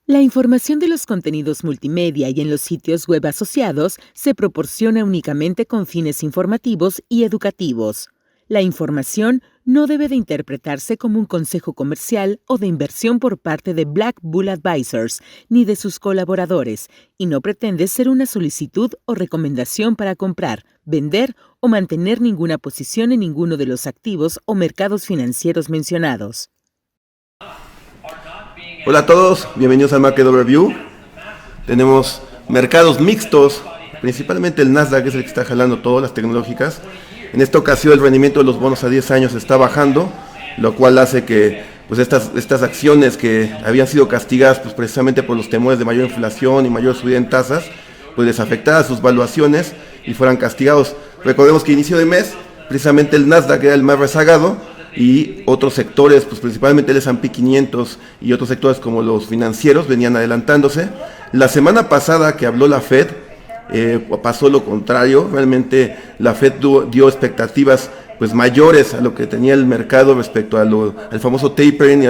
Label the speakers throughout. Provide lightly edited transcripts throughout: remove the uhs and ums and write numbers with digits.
Speaker 1: La información de los contenidos multimedia y en los sitios web asociados se proporciona únicamente con fines informativos y educativos. La información no debe de interpretarse como un consejo comercial o de inversión por parte de Black Bull Advisors ni de sus colaboradores y no pretende ser una solicitud o recomendación para comprar, vender o mantener ninguna posición en ninguno de los activos o mercados financieros mencionados.
Speaker 2: Hola a todos, bienvenidos al Market Overview. Tenemos mercados mixtos, principalmente el Nasdaq es el que está jalando todas las tecnológicas. En esta ocasión el rendimiento de los bonos a 10 años está bajando, lo cual hace que pues estas acciones que habían sido castigadas pues, precisamente por los temores de mayor inflación y mayor subida en tasas, pues les afectara sus valuaciones y fueran castigados. Recordemos que inicio de mes, precisamente el Nasdaq era el más rezagado, y otros sectores, pues principalmente el S&P 500 y otros sectores como los financieros venían adelantándose. La semana pasada que habló la Fed, pasó lo contrario. Realmente la Fed dio expectativas pues mayores a lo que tenía el mercado respecto al famoso tapering y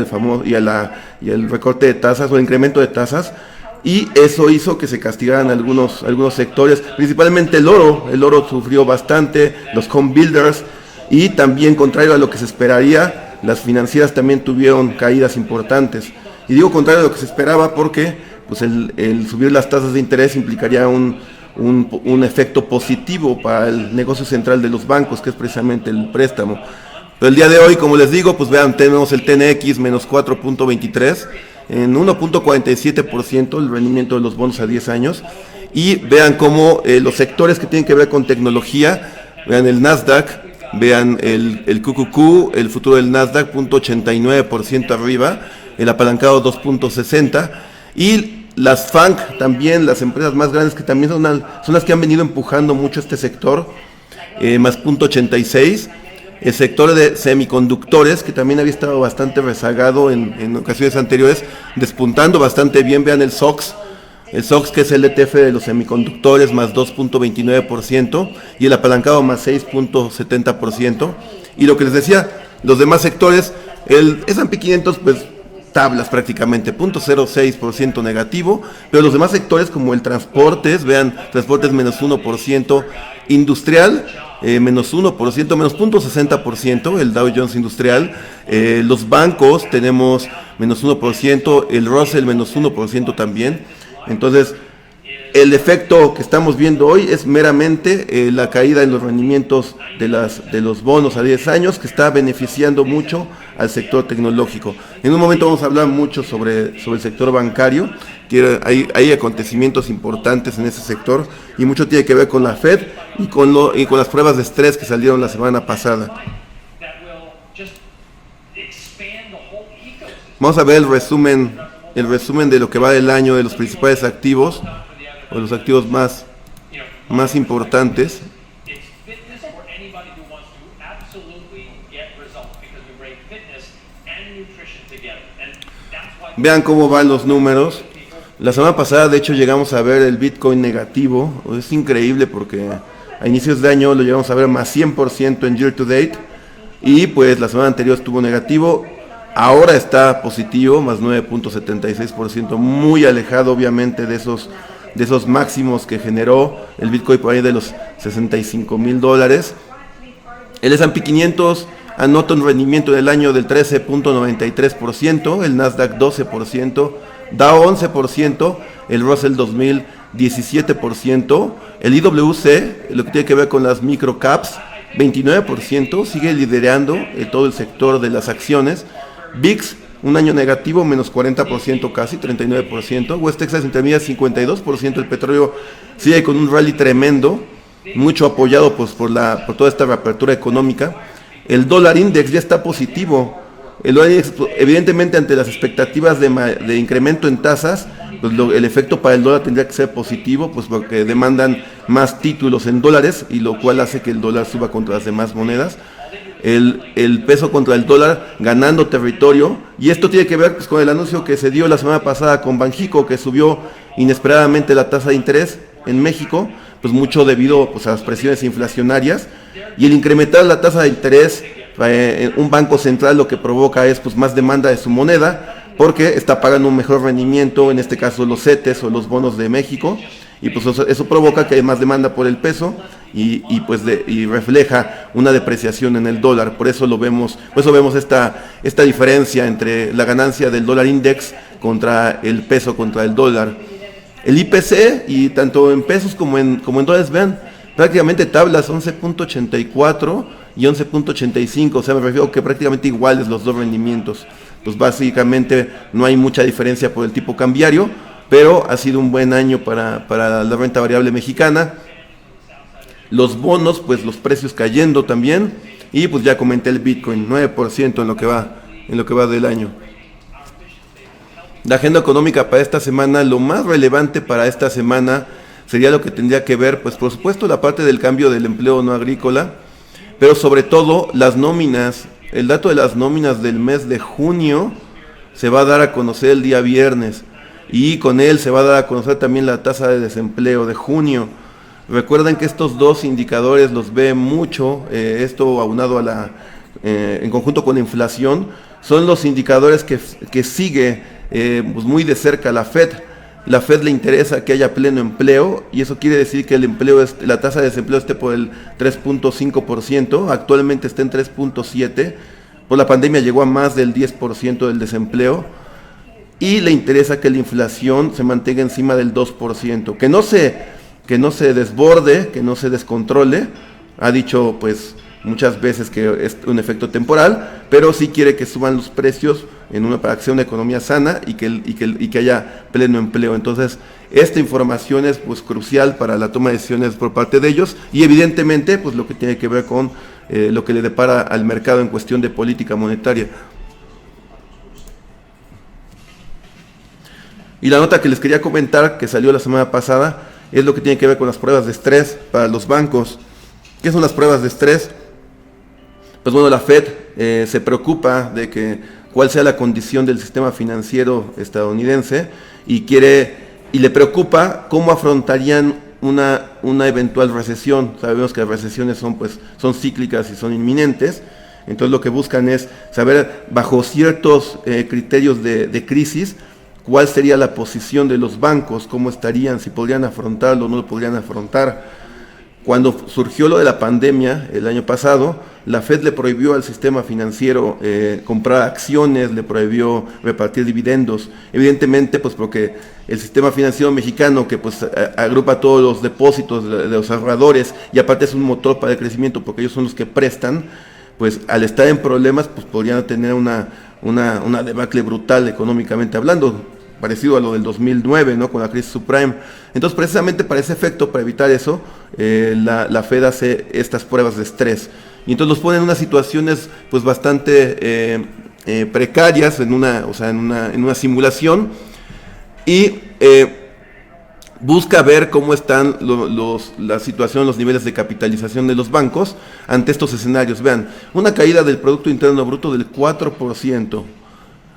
Speaker 2: al recorte de tasas o el incremento de tasas. Y eso hizo que se castigaran algunos sectores, principalmente el oro sufrió bastante, los home builders. Y también, contrario a lo que se esperaría, las financieras también tuvieron caídas importantes. Y digo contrario a lo que se esperaba porque pues el subir las tasas de interés implicaría un efecto positivo para el negocio central de los bancos, que es precisamente el préstamo. Pero el día de hoy, como les digo, pues vean, tenemos el TNX menos 4.23, en 1.47% el rendimiento de los bonos a 10 años. Y vean cómo los sectores que tienen que ver con tecnología, vean el Nasdaq, vean el QQQ, el futuro del Nasdaq, 0.89% arriba, el apalancado 2.60%, y las FANG también, las empresas más grandes que también son las que han venido empujando mucho este sector, más 0.86%, el sector de semiconductores, que también había estado bastante rezagado en ocasiones anteriores, despuntando bastante bien. Vean el SOX, que es el ETF de los semiconductores, más 2.29%, y el apalancado más 6.70%. Y lo que les decía, los demás sectores, el S&P 500, pues tablas prácticamente, 0.06% negativo, pero los demás sectores como el transportes, vean, transportes menos 1%, industrial, menos 1%, menos 0.60%, el Dow Jones Industrial, los bancos tenemos menos 1%, el Russell menos 1% también. Entonces, el efecto que estamos viendo hoy es meramente la caída en los rendimientos de los bonos a 10 años, que está beneficiando mucho al sector tecnológico. En un momento vamos a hablar mucho sobre el sector bancario, que hay acontecimientos importantes en ese sector, y mucho tiene que ver con la Fed y con las pruebas de estrés que salieron la semana pasada. Vamos a ver el resumen de lo que va del año de los principales activos, o los activos más importantes. Vean cómo van los números. La semana pasada, de hecho, llegamos a ver el Bitcoin negativo. Es increíble porque a inicios de año lo llegamos a ver más 100% en year to date. Y pues la semana anterior estuvo negativo. Ahora está positivo, más 9.76%, muy alejado obviamente de esos máximos que generó el Bitcoin por ahí de los $65,000. El S&P 500 anota un rendimiento del año del 13.93%, el Nasdaq 12%, Dow 11%, el Russell 2000 17%, el IWC, lo que tiene que ver con las microcaps, 29%, sigue liderando todo el sector de las acciones. VIX, un año negativo, menos 40% casi, 39%. West Texas Intermediate, 52%. El petróleo sigue con un rally tremendo, mucho apoyado pues, por toda esta reapertura económica. El dólar index ya está positivo. El dólar index, evidentemente, ante las expectativas de incremento en tasas, pues el efecto para el dólar tendría que ser positivo, pues porque demandan más títulos en dólares, y lo cual hace que el dólar suba contra las demás monedas. El peso contra el dólar ganando territorio, y esto tiene que ver pues, con el anuncio que se dio la semana pasada con Banxico, que subió inesperadamente la tasa de interés en México, pues mucho debido pues, a las presiones inflacionarias, y el incrementar la tasa de interés un banco central lo que provoca es pues, más demanda de su moneda, porque está pagando un mejor rendimiento, en este caso los CETES o los bonos de México, y pues eso provoca que hay más demanda por el peso y refleja una depreciación en el dólar. Por eso vemos esta diferencia entre la ganancia del dólar index contra el peso, contra el dólar. El IPC, y tanto en pesos como en dólares, vean, prácticamente tablas 11.84 y 11.85, o sea, me refiero que prácticamente iguales los dos rendimientos. Pues básicamente no hay mucha diferencia por el tipo cambiario, pero ha sido un buen año para la renta variable mexicana. Los bonos, pues los precios cayendo también, y pues ya comenté el Bitcoin, 9% en lo que va del año. La agenda económica para esta semana, lo más relevante para esta semana sería lo que tendría que ver, pues por supuesto, la parte del cambio del empleo no agrícola, pero sobre todo las nóminas. El dato de las nóminas del mes de junio se va a dar a conocer el día viernes, y con él se va a dar a conocer también la tasa de desempleo de junio. Recuerden que estos dos indicadores los ve mucho, esto aunado a en conjunto con la inflación, son los indicadores que sigue pues muy de cerca la Fed. La Fed le interesa que haya pleno empleo, y eso quiere decir que la tasa de desempleo esté por el 3.5%, actualmente está en 3.7%, por la pandemia llegó a más del 10% del desempleo, y le interesa que la inflación se mantenga encima del 2%, que no se desborde, que no se descontrole. Ha dicho pues muchas veces que es un efecto temporal, pero sí quiere que suban los precios para que sea una economía sana y que haya pleno empleo. Entonces, esta información es pues crucial para la toma de decisiones por parte de ellos, y evidentemente pues lo que tiene que ver con lo que le depara al mercado en cuestión de política monetaria. Y la nota que les quería comentar, que salió la semana pasada, es lo que tiene que ver con las pruebas de estrés para los bancos. ¿Qué son las pruebas de estrés? Pues bueno, la Fed se preocupa de cuál sea la condición del sistema financiero estadounidense, y le preocupa cómo afrontarían una eventual recesión. Sabemos que las recesiones son cíclicas y son inminentes. Entonces lo que buscan es saber, bajo ciertos criterios de crisis, cuál sería la posición de los bancos, cómo estarían, si podrían afrontarlo o no lo podrían afrontar. Cuando surgió lo de la pandemia el año pasado, la Fed le prohibió al sistema financiero comprar acciones, le prohibió repartir dividendos. Evidentemente, pues porque el sistema financiero mexicano, que pues agrupa todos los depósitos de los ahorradores, y aparte es un motor para el crecimiento porque ellos son los que prestan, pues al estar en problemas, pues podrían tener una debacle brutal económicamente hablando, parecido a lo del 2009, ¿no?, con la crisis subprime. Entonces, precisamente para ese efecto, para evitar eso, la Fed hace estas pruebas de estrés. Y entonces los pone en unas situaciones pues bastante precarias, en una simulación, y busca ver cómo están la situación, los niveles de capitalización de los bancos ante estos escenarios. Vean, una caída del Producto Interno Bruto del 4%,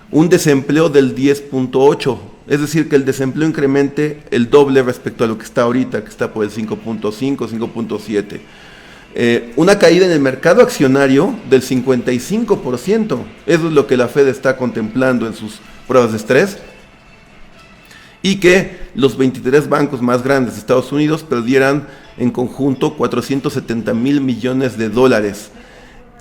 Speaker 2: un desempleo del 10.8%, es decir, que el desempleo incremente el doble respecto a lo que está ahorita, que está por el 5.5, 5.7%. Una caída en el mercado accionario del 55%, eso es lo que la Fed está contemplando en sus pruebas de estrés, y que los 23 bancos más grandes de Estados Unidos perdieran en conjunto 470,000 millones de dólares.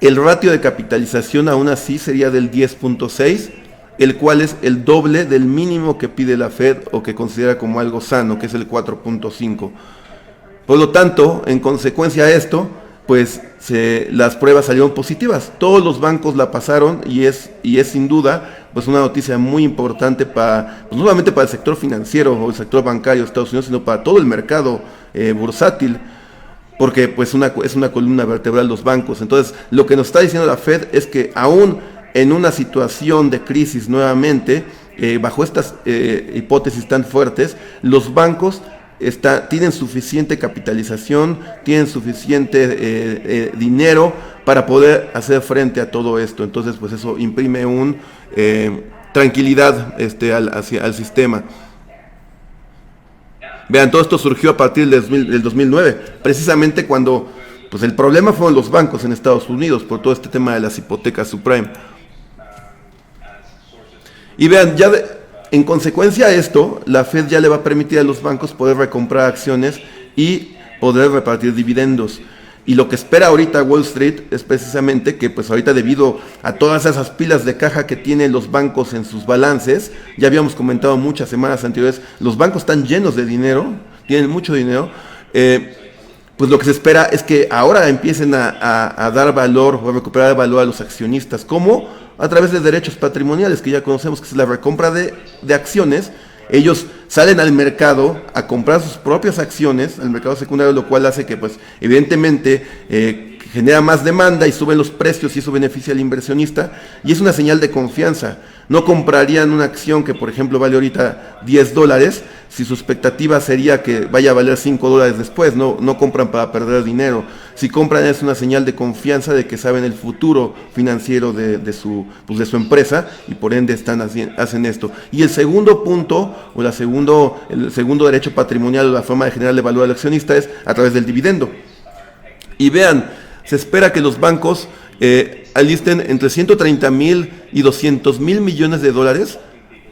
Speaker 2: El ratio de capitalización aún así sería del 10.6%, el cual es el doble del mínimo que pide la Fed o que considera como algo sano, que es el 4.5%. Por lo tanto, en consecuencia a esto, pues las pruebas salieron positivas. Todos los bancos la pasaron, y es sin duda pues una noticia muy importante pues no solamente para el sector financiero o el sector bancario de Estados Unidos, sino para todo el mercado bursátil, porque pues es una columna vertebral los bancos. Entonces, lo que nos está diciendo la Fed es que aún en una situación de crisis nuevamente, bajo estas hipótesis tan fuertes, los bancos tienen suficiente capitalización, tienen suficiente dinero para poder hacer frente a todo esto. Entonces, pues eso imprime tranquilidad al sistema. Vean, todo esto surgió a partir del 2009, precisamente cuando pues el problema fueron los bancos en Estados Unidos por todo este tema de las hipotecas subprime. Y vean, en consecuencia a esto, la Fed ya le va a permitir a los bancos poder recomprar acciones y poder repartir dividendos. Y lo que espera ahorita Wall Street es precisamente que pues ahorita, debido a todas esas pilas de caja que tienen los bancos en sus balances, ya habíamos comentado muchas semanas anteriores, los bancos están llenos de dinero, tienen mucho dinero, pues lo que se espera es que ahora empiecen a dar valor o a recuperar valor a los accionistas, como a través de derechos patrimoniales, que ya conocemos que es la recompra de acciones. Ellos salen al mercado a comprar sus propias acciones, al mercado secundario, lo cual hace que, pues, evidentemente, genera más demanda y suben los precios y eso beneficia al inversionista y es una señal de confianza. No comprarían una acción que, por ejemplo, vale ahorita $10 si su expectativa sería que vaya a valer $5 después. No compran para perder dinero. Si compran es una señal de confianza de que saben el futuro financiero de su empresa y por ende hacen esto. Y el segundo punto, o el segundo derecho patrimonial o la forma de generarle valor al accionista es a través del dividendo. Y vean, se espera que los bancos alisten entre 130,000 y 200,000 millones de dólares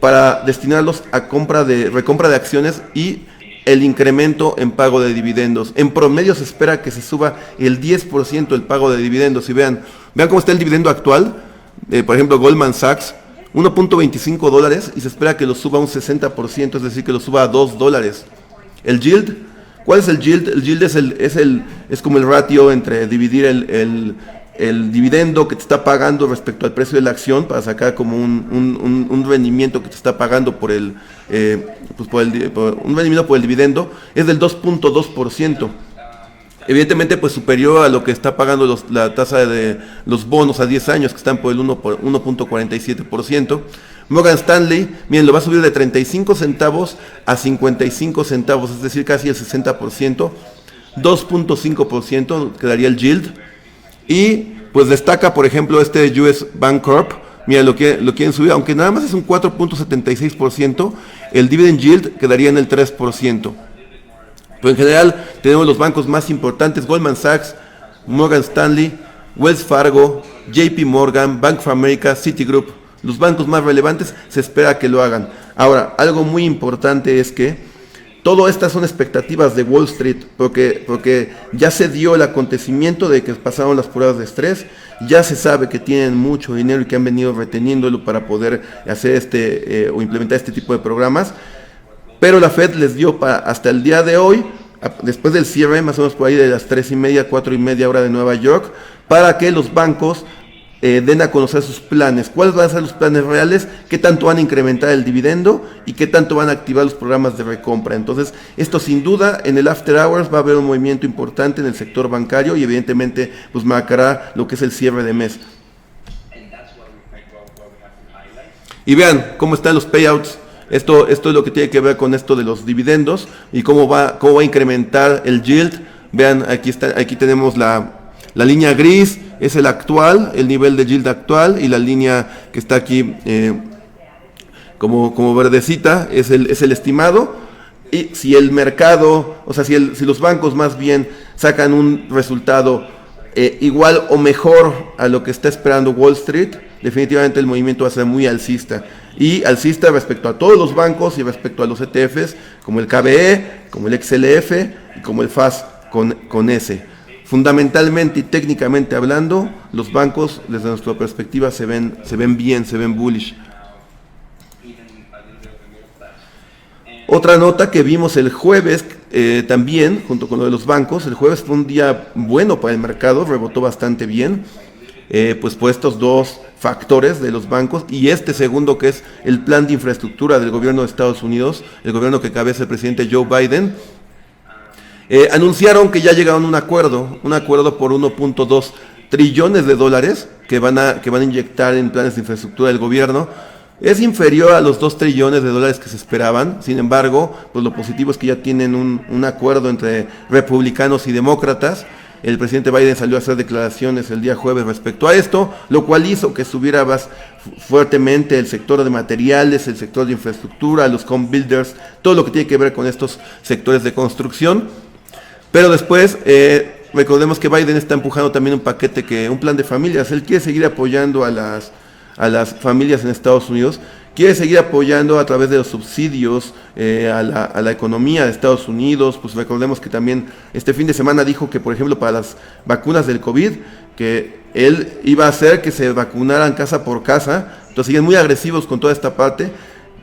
Speaker 2: para destinarlos a recompra de acciones y el incremento en pago de dividendos. En promedio se espera que se suba el 10% el pago de dividendos. Y vean cómo está el dividendo actual. Por ejemplo, Goldman Sachs, $1.25 y se espera que lo suba un 60%, es decir, que lo suba a $2. El yield, ¿cuál es el yield? El yield es como el ratio entre dividir el dividendo que te está pagando respecto al precio de la acción para sacar como un rendimiento que te está pagando por un rendimiento por el dividendo, es del 2.2%. Evidentemente, pues superior a lo que está pagando la tasa de los bonos a 10 años, que están por el 1.47%. Morgan Stanley, miren, lo va a subir de 35 centavos a 55 centavos, es decir, casi el 60%, 2.5% quedaría el yield. Y pues destaca, por ejemplo, este US Bancorp, mira, lo quieren subir, aunque nada más es un 4.76%, el dividend yield quedaría en el 3%. Pero en general tenemos los bancos más importantes: Goldman Sachs, Morgan Stanley, Wells Fargo, JP Morgan, Bank of America, Citigroup. Los bancos más relevantes se espera que lo hagan. Ahora, algo muy importante es que todo estas son expectativas de Wall Street, porque ya se dio el acontecimiento de que pasaron las pruebas de estrés, ya se sabe que tienen mucho dinero y que han venido reteniéndolo para poder hacer o implementar este tipo de programas, pero la Fed les dio hasta el día de hoy, después del cierre, más o menos por ahí de las 3:30, 4:30 hora de Nueva York, para que los bancos den a conocer sus planes. ¿Cuáles van a ser los planes reales? ¿Qué tanto van a incrementar el dividendo? ¿Y qué tanto van a activar los programas de recompra? Entonces, esto sin duda, en el After Hours va a haber un movimiento importante en el sector bancario y evidentemente pues marcará lo que es el cierre de mes. Y vean cómo están los payouts. Esto es lo que tiene que ver con esto de los dividendos y cómo va a incrementar el yield. Vean, aquí tenemos la línea gris, es el actual, el nivel de yield actual, y la línea que está aquí como verdecita es el estimado. Y si el mercado, o sea, si los bancos más bien sacan un resultado igual o mejor a lo que está esperando Wall Street, definitivamente el movimiento va a ser muy alcista. Y alcista respecto a todos los bancos y respecto a los ETFs, como el KBE, como el XLF y como el FAS con S. Fundamentalmente y técnicamente hablando, los bancos desde nuestra perspectiva se ven bien, se ven bullish. Otra nota que vimos el jueves también, junto con lo de los bancos, el jueves fue un día bueno para el mercado, rebotó bastante bien, pues por estos dos factores de los bancos y este segundo, que es el plan de infraestructura del gobierno de Estados Unidos, el gobierno que cabeza el presidente Joe Biden. Anunciaron que ya llegaron a un acuerdo por 1.2 trillones de dólares que van a inyectar en planes de infraestructura del gobierno. Es inferior a los 2 trillones de dólares que se esperaban. Sin embargo, pues lo positivo es que ya tienen un acuerdo entre republicanos y demócratas. El presidente Biden salió a hacer declaraciones el día jueves respecto a esto, lo cual hizo que subiera más fuertemente el sector de materiales, el sector de infraestructura, los home builders, todo lo que tiene que ver con estos sectores de construcción. Pero después, recordemos que Biden está empujando también un plan de familias. Él quiere seguir apoyando a a las familias en Estados Unidos, quiere seguir apoyando a través de los subsidios a la economía de Estados Unidos. Pues recordemos que también este fin de semana dijo que, por ejemplo, para las vacunas del COVID, que él iba a hacer que se vacunaran casa por casa. Entonces siguen muy agresivos con toda esta parte,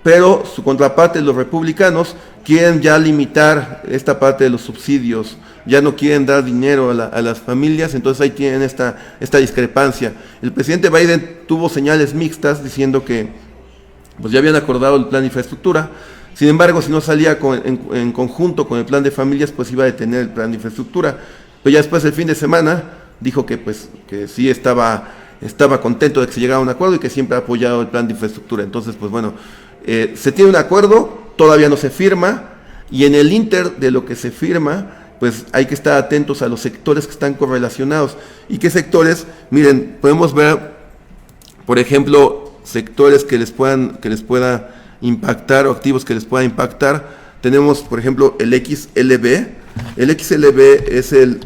Speaker 2: pero su contraparte, los republicanos, quieren ya limitar esta parte de los subsidios, ya no quieren dar dinero a las familias. Entonces ahí tienen esta discrepancia. El presidente Biden tuvo señales mixtas diciendo que pues ya habían acordado el plan de infraestructura. Sin embargo, si no salía en conjunto con el plan de familias, pues iba a detener el plan de infraestructura. Pero ya después, el fin de semana, dijo que sí estaba contento de que se llegara a un acuerdo y que siempre ha apoyado el plan de infraestructura. Entonces, pues bueno, se tiene un acuerdo, todavía no se firma, y en el inter de lo que se firma, pues hay que estar atentos a los sectores que están correlacionados. ¿Y qué sectores? Miren, podemos ver, por ejemplo, sectores que les pueda impactar, o activos que les pueda impactar. Tenemos, por ejemplo, el XLB. El XLB es el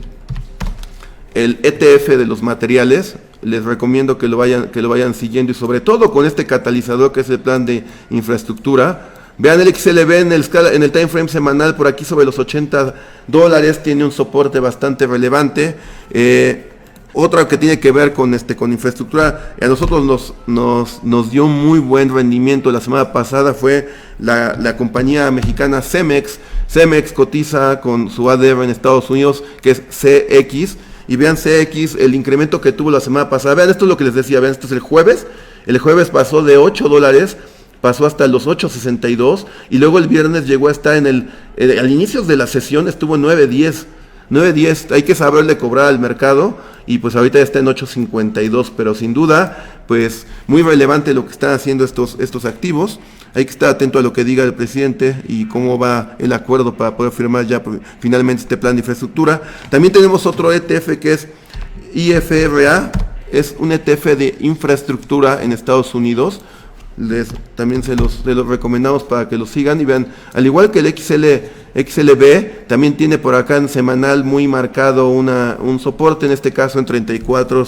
Speaker 2: ETF de los materiales. Les recomiendo que lo vayan siguiendo, y sobre todo con este catalizador que es el plan de infraestructura. Vean el XLB en el time frame semanal, por aquí sobre los $80, tiene un soporte bastante relevante. Otra que tiene que ver con infraestructura, a nosotros nos dio muy buen rendimiento la semana pasada, fue la compañía mexicana Cemex. Cemex cotiza con su ADR en Estados Unidos, que es CX, y vean CX, el incremento que tuvo la semana pasada. Vean, esto es lo que les decía, vean, esto es el jueves pasó de $8, pasó hasta los 8.62, y luego el viernes llegó a estar al inicio de la sesión estuvo en 9.10, hay que saberle cobrar al mercado, y pues ahorita ya está en 8.52, pero sin duda, pues muy relevante lo que están haciendo estos activos. Hay que estar atento a lo que diga el presidente y cómo va el acuerdo para poder firmar ya finalmente este plan de infraestructura. También tenemos otro ETF que es IFRA, es un ETF de infraestructura en Estados Unidos. También se los recomendamos para que lo sigan y vean, al igual que el XLB, también tiene por acá en semanal muy marcado un soporte, en este caso en 34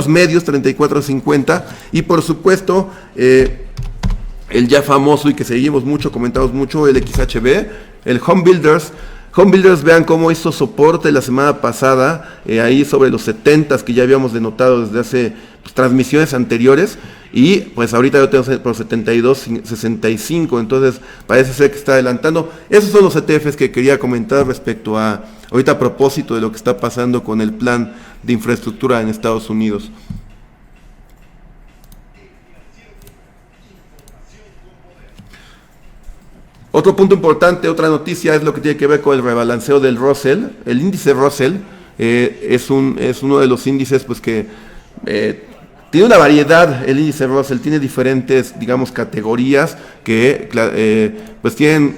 Speaker 2: medios, 34.50, y por supuesto el ya famoso y que seguimos mucho, comentamos mucho, el XHB, el Home Builders. Home Builders, vean cómo hizo soporte la semana pasada, ahí sobre los 70 que ya habíamos denotado desde hace transmisiones anteriores, y pues ahorita yo tengo por 72.65, entonces parece ser que está adelantando. Esos son los ETFs que quería comentar respecto ahorita a propósito de lo que está pasando con el plan de infraestructura en Estados Unidos. Otro punto importante, otra noticia, es lo que tiene que ver con el rebalanceo del Russell. El índice Russell es uno de los índices pues que tiene una variedad. El índice Russell tiene diferentes, digamos, categorías que pues tienen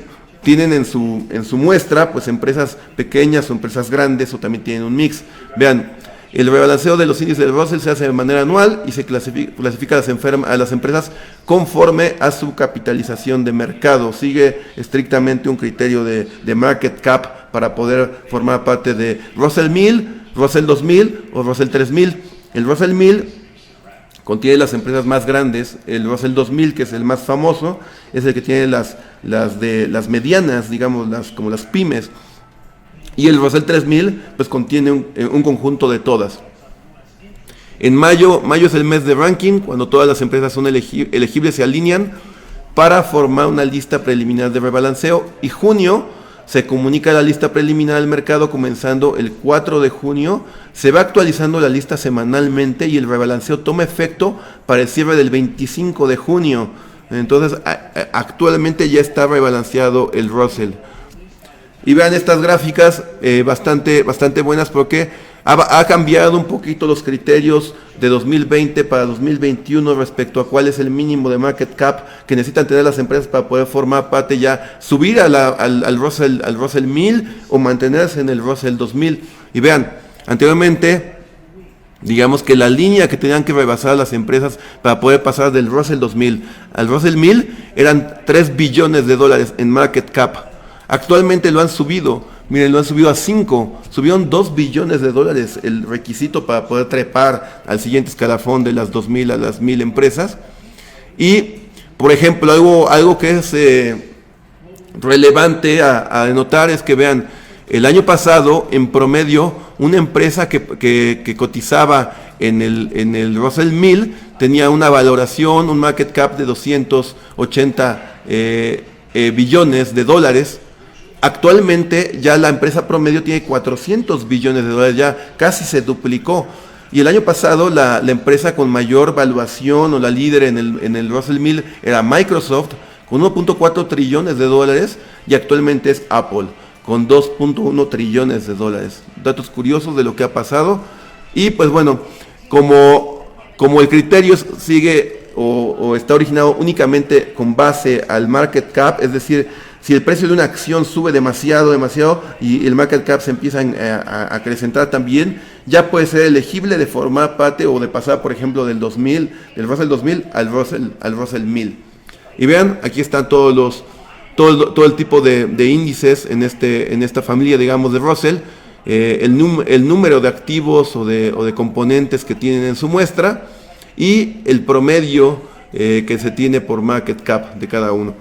Speaker 2: en su muestra pues empresas pequeñas o empresas grandes, o también tienen un mix. Vean, el rebalanceo de los índices de Russell se hace de manera anual y se clasifica a las empresas conforme a su capitalización de mercado. Sigue estrictamente un criterio de market cap para poder formar parte de Russell 1000, Russell 2000 o Russell 3000. El Russell 1000 contiene las empresas más grandes. El Russell 2000, que es el más famoso, es el que tiene las medianas, digamos, como las pymes. Y el Russell 3000 pues contiene un conjunto de todas. En mayo es el mes de ranking, cuando todas las empresas son elegibles, se alinean para formar una lista preliminar de rebalanceo, y junio se comunica la lista preliminar al mercado comenzando el 4 de junio, se va actualizando la lista semanalmente y el rebalanceo toma efecto para el cierre del 25 de junio. Entonces actualmente ya está rebalanceado el Russell. Y vean estas gráficas bastante buenas, porque ha cambiado un poquito los criterios de 2020 para 2021 respecto a cuál es el mínimo de market cap que necesitan tener las empresas para poder formar parte, ya subir al Russell 1000 o mantenerse en el Russell 2000. Y vean, anteriormente, digamos que la línea que tenían que rebasar las empresas para poder pasar del Russell 2000 al Russell 1000 eran $3 billones en market cap. Actualmente lo han subido, Miren, lo han subido a 5, subieron 2 billones de dólares el requisito para poder trepar al siguiente escalafón de las 2.000 a las 1.000 empresas. Y, por ejemplo, algo que es relevante a notar es que vean, el año pasado, en promedio, una empresa que cotizaba en el Russell 1000 tenía una valoración, un market cap de 280 billones de dólares. Actualmente ya la empresa promedio tiene 400 billones de dólares, ya casi se duplicó. Y el año pasado la empresa con mayor valuación o la líder en el Russell 1000 era Microsoft, con 1.4 trillones de dólares, y actualmente es Apple, con 2.1 trillones de dólares. Datos curiosos de lo que ha pasado. Y pues bueno, como el criterio sigue o está originado únicamente con base al market cap, es decir, si el precio de una acción sube demasiado y el market cap se empieza a acrecentar también, ya puede ser elegible de formar parte o de pasar, por ejemplo, del Russell 2000 al Russell 1000. Y vean, aquí están todo el tipo de índices en esta familia, digamos, de Russell, el número de activos o de componentes que tienen en su muestra y el promedio que se tiene por market cap de cada uno.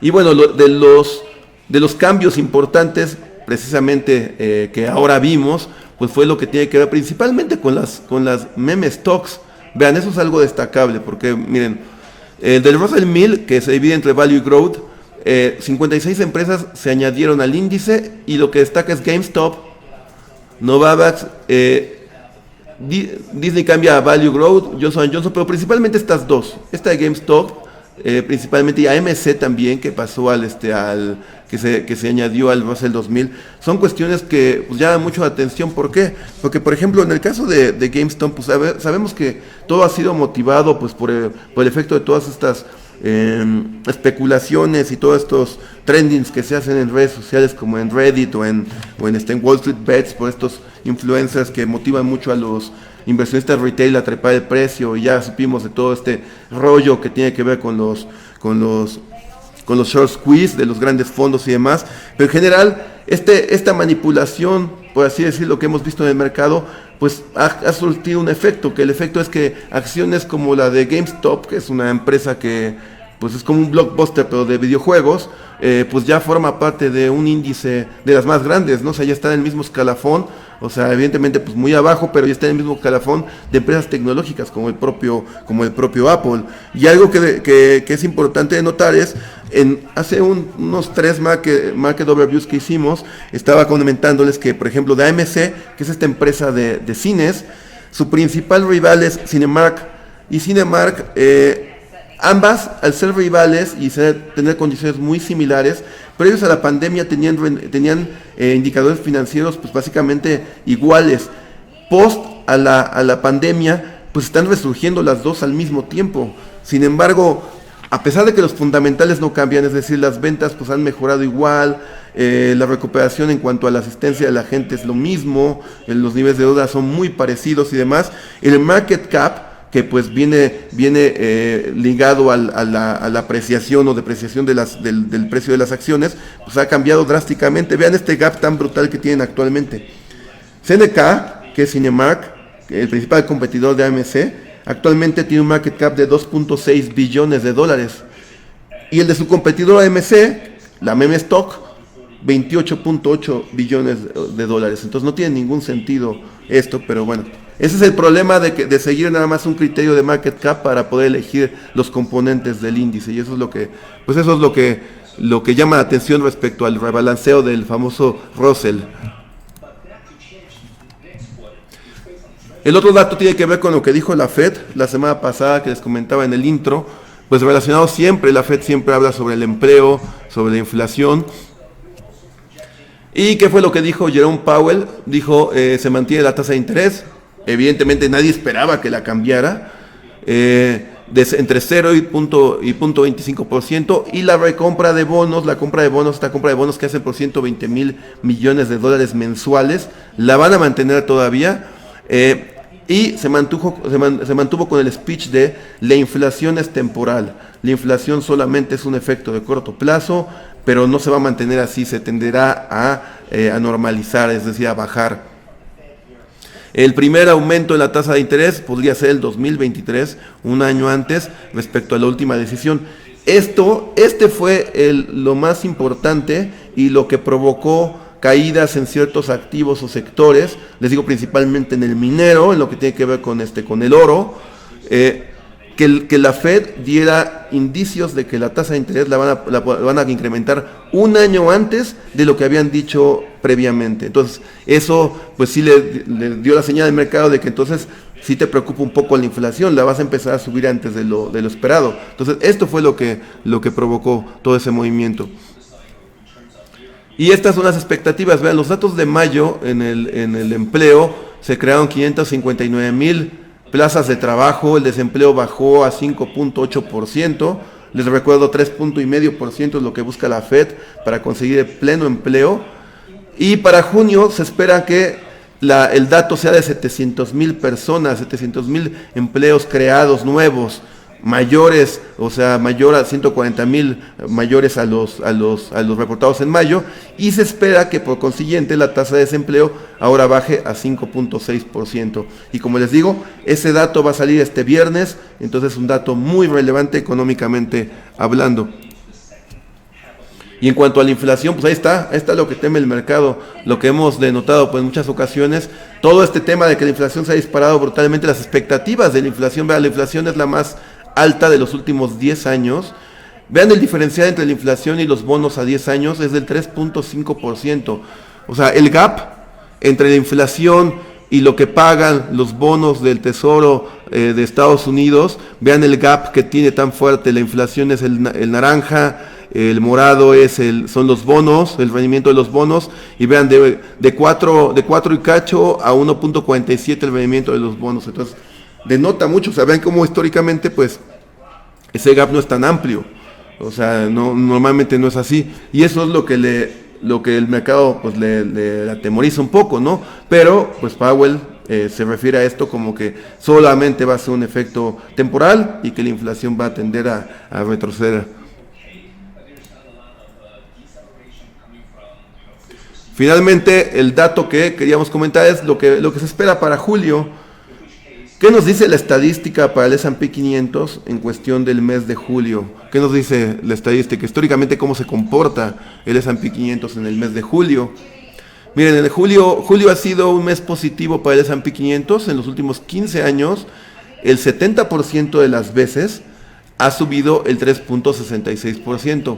Speaker 2: Y bueno, de los cambios importantes precisamente que ahora vimos, pues fue lo que tiene que ver principalmente con las meme stocks. Vean, eso es algo destacable porque miren, del Russell 1000, que se divide entre Value y Growth, 56 empresas se añadieron al índice y lo que destaca es GameStop, Novavax, Disney cambia a Value Growth, Johnson & Johnson, pero principalmente estas dos, esta de GameStop, principalmente, y AMC también, que pasó que se añadió al Russell 2000, son cuestiones que pues, llaman mucho la atención. ¿Por qué? Porque, por ejemplo, en el caso de GameStop, pues, sabemos que todo ha sido motivado pues, por el efecto de todas estas especulaciones y todos estos trendings que se hacen en redes sociales como en Reddit o en Wall Street Bets, por estos influencers que motivan mucho a los inversionistas retail a trepar el precio, y ya supimos de todo este rollo que tiene que ver con los short squeeze de los grandes fondos y demás. Pero en general esta manipulación, por así decirlo, que hemos visto en el mercado, pues ha surtido un efecto, que el efecto es que acciones como la de GameStop, que es una empresa que pues es como un blockbuster pero de videojuegos, pues ya forma parte de un índice de las más grandes, ¿no? O sea, ya está en el mismo escalafón, o sea, evidentemente pues muy abajo, pero ya está en el mismo escalafón de empresas tecnológicas como el propio Apple. Y algo que es importante de notar es, hace unos 3 market overviews que hicimos, estaba comentándoles que, por ejemplo, de AMC, que es esta empresa de cines, su principal rival es Cinemark, y Cinemark, ambas, al ser rivales y tener condiciones muy similares, previos a la pandemia tenían indicadores financieros pues básicamente iguales. Post a la pandemia, pues están resurgiendo las dos al mismo tiempo. Sin embargo, a pesar de que los fundamentales no cambian, es decir, las ventas pues han mejorado igual, la recuperación en cuanto a la asistencia de la gente es lo mismo, los niveles de deuda son muy parecidos y demás, el market cap, que pues viene ligado a la apreciación o depreciación del precio de las acciones, pues ha cambiado drásticamente. Vean este gap tan brutal que tienen actualmente. CNK, que es Cinemark, el principal competidor de AMC, actualmente tiene un market cap de 2.6 billones de dólares. Y el de su competidor AMC, la meme stock, 28.8 billones de dólares. Entonces no tiene ningún sentido esto, pero bueno. Ese es el problema de seguir nada más un criterio de market cap para poder elegir los componentes del índice, y eso es lo que llama la atención respecto al rebalanceo del famoso Russell. El otro dato tiene que ver con lo que dijo la Fed la semana pasada, que les comentaba en el intro, pues relacionado siempre, la Fed siempre habla sobre el empleo, sobre la inflación. ¿Y qué fue lo que dijo Jerome Powell? Dijo, se mantiene la tasa de interés. Evidentemente nadie esperaba que la cambiara, entre 0 y 0.25%, y la compra de bonos que hacen por 120 mil millones de dólares mensuales, la van a mantener todavía, y se mantuvo con el speech de la inflación es temporal, la inflación solamente es un efecto de corto plazo, pero no se va a mantener así, se tenderá a normalizar, es decir, a bajar. El primer aumento en la tasa de interés podría ser el 2023, un año antes respecto a la última decisión. Este fue lo más importante y lo que provocó caídas en ciertos activos o sectores, les digo principalmente en el minero, en lo que tiene que ver con el oro, que la Fed diera indicios de que la tasa de interés la van a incrementar un año antes de lo que habían dicho previamente. Entonces, eso pues sí le dio la señal al mercado de que entonces sí te preocupa un poco la inflación, la vas a empezar a subir antes de lo esperado. Entonces, esto fue lo que provocó todo ese movimiento. Y estas son las expectativas. Vean, los datos de mayo en el empleo, se crearon 559,000 plazas de trabajo, el desempleo bajó a 5.8%, les recuerdo 3.5% es lo que busca la Fed para conseguir el pleno empleo, y para junio se espera que el dato sea de 700,000 personas, 700,000 empleos creados nuevos, mayores, o sea, mayor a 140,000 mayores a los reportados en mayo, y se espera que por consiguiente la tasa de desempleo ahora baje a 5.6%. Y como les digo, ese dato va a salir este viernes, entonces es un dato muy relevante económicamente hablando. Y en cuanto a la inflación, pues ahí está lo que teme el mercado, lo que hemos denotado pues en muchas ocasiones, todo este tema de que la inflación se ha disparado brutalmente, las expectativas de la inflación, vean, la inflación es la más alta de los últimos 10 años. Vean el diferencial entre la inflación y los bonos a 10 años, es del 3.5%. O sea, el gap entre la inflación y lo que pagan los bonos del Tesoro de Estados Unidos, vean el gap que tiene tan fuerte. La inflación es el naranja, el morado son los bonos, el rendimiento de los bonos, y vean de 4 y cacho a 1.47 el rendimiento de los bonos. Entonces, denota mucho, o sea, vean cómo históricamente pues ese gap no es tan amplio, o sea, normalmente no es así, y eso es lo que el mercado pues le atemoriza un poco, ¿no? Pero pues Powell se refiere a esto como que solamente va a ser un efecto temporal y que la inflación va a tender a retroceder. Finalmente, el dato que queríamos comentar es lo que se espera para julio. ¿Qué nos dice la estadística para el S&P 500 en cuestión del mes de julio? ¿Qué nos dice la estadística? Históricamente, ¿cómo se comporta el S&P 500 en el mes de julio? Miren, en julio ha sido un mes positivo para el S&P 500. En los últimos 15 años, el 70% de las veces ha subido el 3.66%.